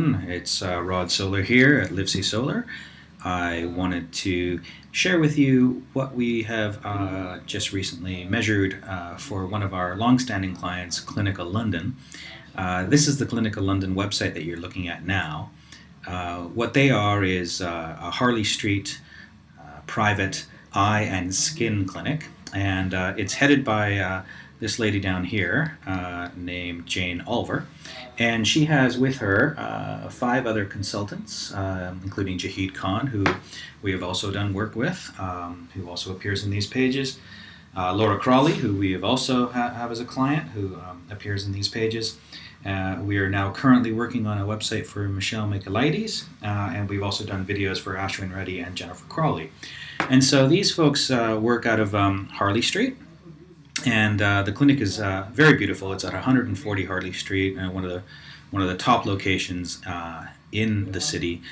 everyone. It's Rod Solar here at Livesey Solar. I wanted to share with you what we have just recently measured for one of our long-standing clients, Clinica London. This is the Clinica London website that you're looking at now. What they are is a Harley Street private eye and skin clinic, and it's headed by this lady down here named Jane Olver, and she has with her 5 other consultants, including Jahid Khan, who we have also done work with, who also appears in these pages, Laura Crawley, who we have also have as a client, who appears in these pages. We are now currently working on a website for Michelle Michaelides, and we've also done videos for Ashwin Reddy and Jennifer Crawley. And so these folks work out of Harley Street. And the clinic is very beautiful. It's at 140 Harley Street, one of the top locations in the city.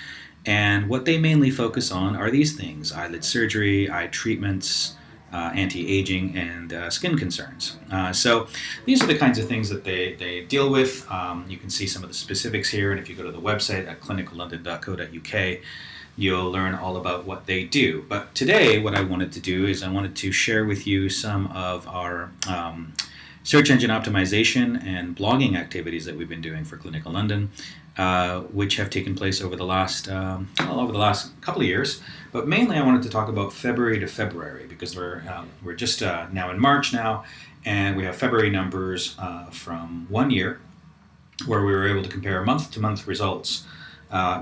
And what they mainly focus on are these things: eyelid surgery, eye treatments, anti-aging, and skin concerns. So these are the kinds of things that they deal with. You can see some of the specifics here, and if you go to the website at clinicalondon.co.uk, you'll learn all about what they do. But today what I wanted to do is I wanted to share with you some of our search engine optimization and blogging activities that we've been doing for Clinica London, which have taken place over the last couple of years. But mainly I wanted to talk about February to February, because we're just now in March now, and we have February numbers from 1 year, where we were able to compare month-to-month results,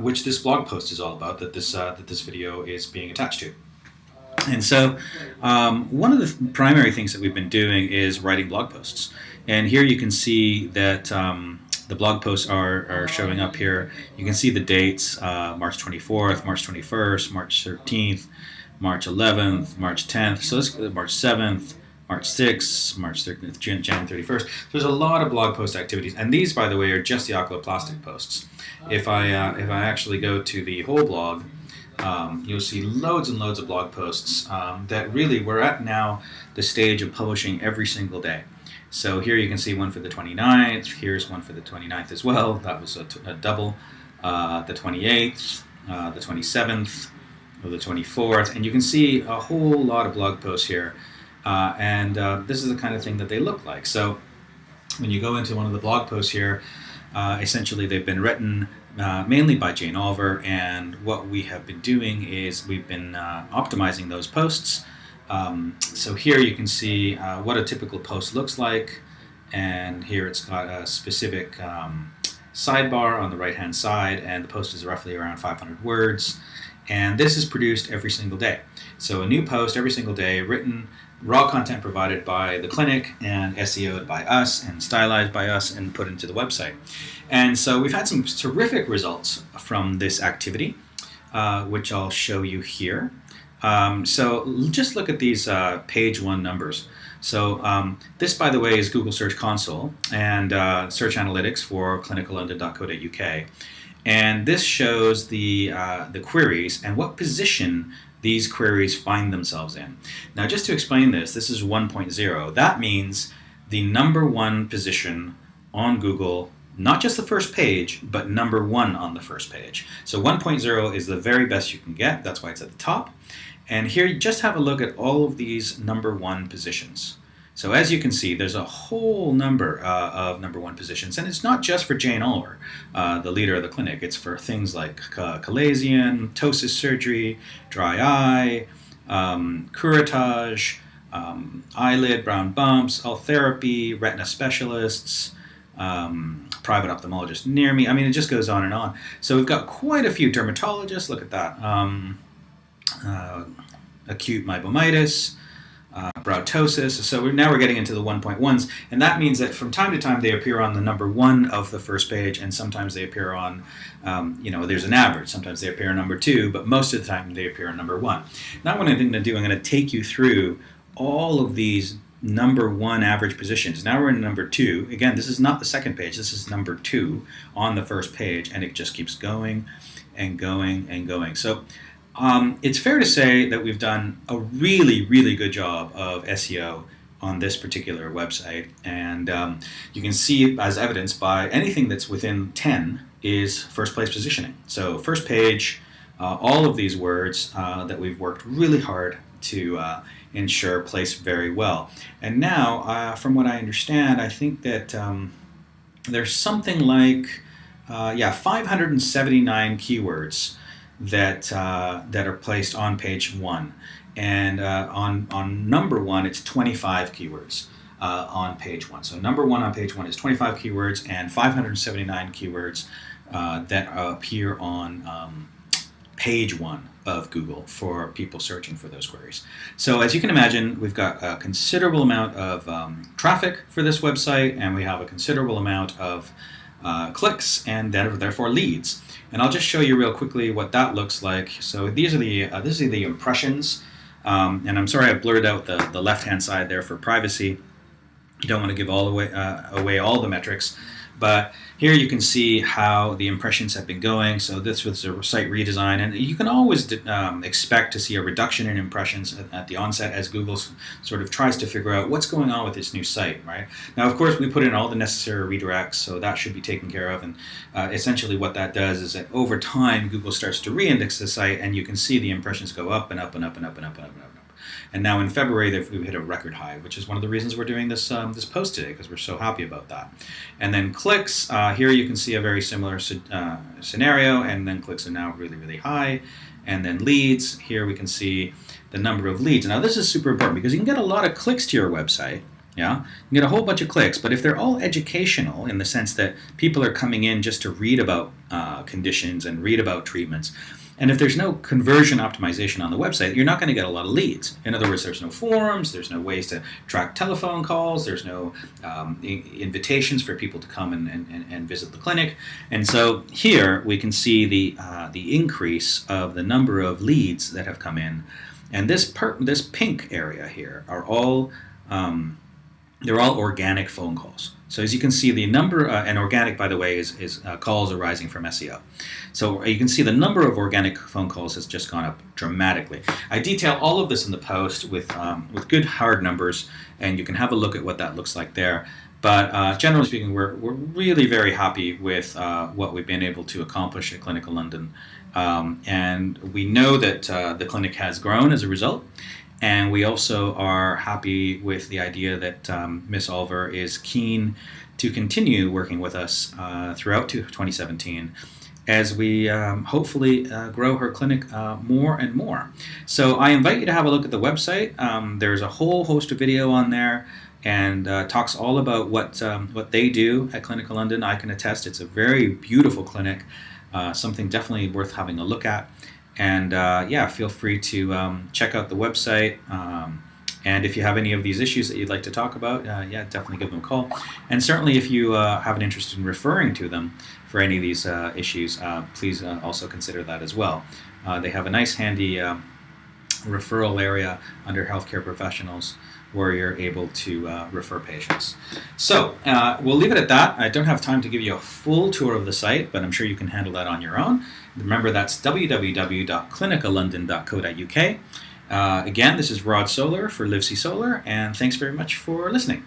which this blog post is all about, that this video is being attached to. And so one of the primary things that we've been doing is writing blog posts. And here you can see that the blog posts are showing up here. You can see the dates: March 24th, March 21st, March 13th, March 11th, March 10th, so this March 7th, March 6th, March 13th, January 31st. There's a lot of blog post activities, and these, by the way, are just the oculoplastic posts. If I actually go to the whole blog, you'll see loads and loads of blog posts that really we're at now the stage of publishing every single day. So here you can see one for the 29th. Here's one for the 29th as well. That was a double. The 28th, the 27th, or the 24th, and you can see a whole lot of blog posts here. And this is the kind of thing that they look like. So when you go into one of the blog posts here, essentially they've been written mainly by Jane Olver, and what we have been doing is we've been optimizing those posts. So here you can see what a typical post looks like, and here it's got a specific sidebar on the right hand side, and the post is roughly around 500 words, and this is produced every single day. So a new post every single day, written, raw content provided by the clinic and SEO'd by us and stylized by us and put into the website. And so we've had some terrific results from this activity, which I'll show you here. So just look at these page 1 numbers. So this, by the way, is Google Search Console and search analytics for clinicalondon.co.uk. And this shows the queries and what position these queries find themselves in. Now, just to explain this is 1.0. That means the number 1 position on Google, not just the first page, but number 1 on the first page. So 1.0 is the very best you can get. That's why it's at the top. And here, you just have a look at all of these number 1 positions. So as you can see, there's a whole number of number 1 positions, and it's not just for Jane Olver, the leader of the clinic. It's for things like chalazion, ptosis surgery, dry eye, curettage, eyelid, brown bumps, all therapy, retina specialists, private ophthalmologist near me. I mean, it just goes on and on. So we've got quite a few dermatologists. Look at that. Acute meibomitis, browtosis. So now we're getting into the 1.1s, and that means that from time to time they appear on the number 1 of the first page, and sometimes they appear on, there's an average. Sometimes they appear on number 2, but most of the time they appear on number 1. Now what I'm going to do, I'm going to take you through all of these number 1 average positions. Now we're in number 2. Again, this is not the second page. This is number 2 on the first page, and it just keeps going and going and going. So it's fair to say that we've done a really, really good job of SEO on this particular website, and you can see as evidenced by anything that's within 10 is first place positioning. So first page, all of these words that we've worked really hard to ensure place very well. And now, from what I understand, I think that there's something like 579 keywords that are placed on page 1, and on number 1 it's 25 keywords on page 1. So number 1 on page 1 is 25 keywords and 579 keywords that appear on page 1 of Google for people searching for those queries. So as you can imagine, we've got a considerable amount of traffic for this website, and we have a considerable amount of clicks and therefore leads. And I'll just show you real quickly what that looks like. So these are the impressions, and I'm sorry I blurred out the left-hand side there for privacy. You don't want to give away all the metrics. But here you can see how the impressions have been going. So this was a site redesign, and you can always expect to see a reduction in impressions at the onset as Google sort of tries to figure out what's going on with this new site, right? Now, of course, we put in all the necessary redirects, so that should be taken care of. And essentially what that does is that over time, Google starts to re-index the site, and you can see the impressions go up and up and up and up and up and up and up. And now in February, we've hit a record high, which is one of the reasons we're doing this this post today, because we're so happy about that. And then clicks, here you can see a very similar scenario, and then clicks are now really, really high. And then leads, here we can see the number of leads. Now this is super important because you can get a lot of clicks to your website. Yeah, you can get a whole bunch of clicks, but if they're all educational in the sense that people are coming in just to read about conditions and read about treatments, and if there's no conversion optimization on the website, you're not going to get a lot of leads. In other words, there's no forums, there's no ways to track telephone calls, there's no invitations for people to come and visit the clinic. And so here we can see the increase of the number of leads that have come in. And this pink area here are all they're all organic phone calls. So as you can see, the number, and organic, by the way, is calls arising from SEO. So you can see the number of organic phone calls has just gone up dramatically. I detail all of this in the post with good hard numbers, and you can have a look at what that looks like there. But generally speaking, we're really very happy with what we've been able to accomplish at Clinica London. And we know that the clinic has grown as a result. And we also are happy with the idea that Ms. Oliver is keen to continue working with us throughout 2017 as we hopefully grow her clinic more and more. So I invite you to have a look at the website. There's a whole host of video on there, and talks all about what they do at Clinica London. I can attest it's a very beautiful clinic, something definitely worth having a look at. And yeah, feel free to check out the website. And if you have any of these issues that you'd like to talk about, yeah, definitely give them a call. And certainly if you have an interest in referring to them for any of these issues, please also consider that as well. They have a nice handy referral area under healthcare professionals where you're able to refer patients. So we'll leave it at that. I don't have time to give you a full tour of the site, but I'm sure you can handle that on your own. Remember, that's www.clinicalondon.co.uk. Again, this is Rod Solar for Livesey Solar, and thanks very much for listening.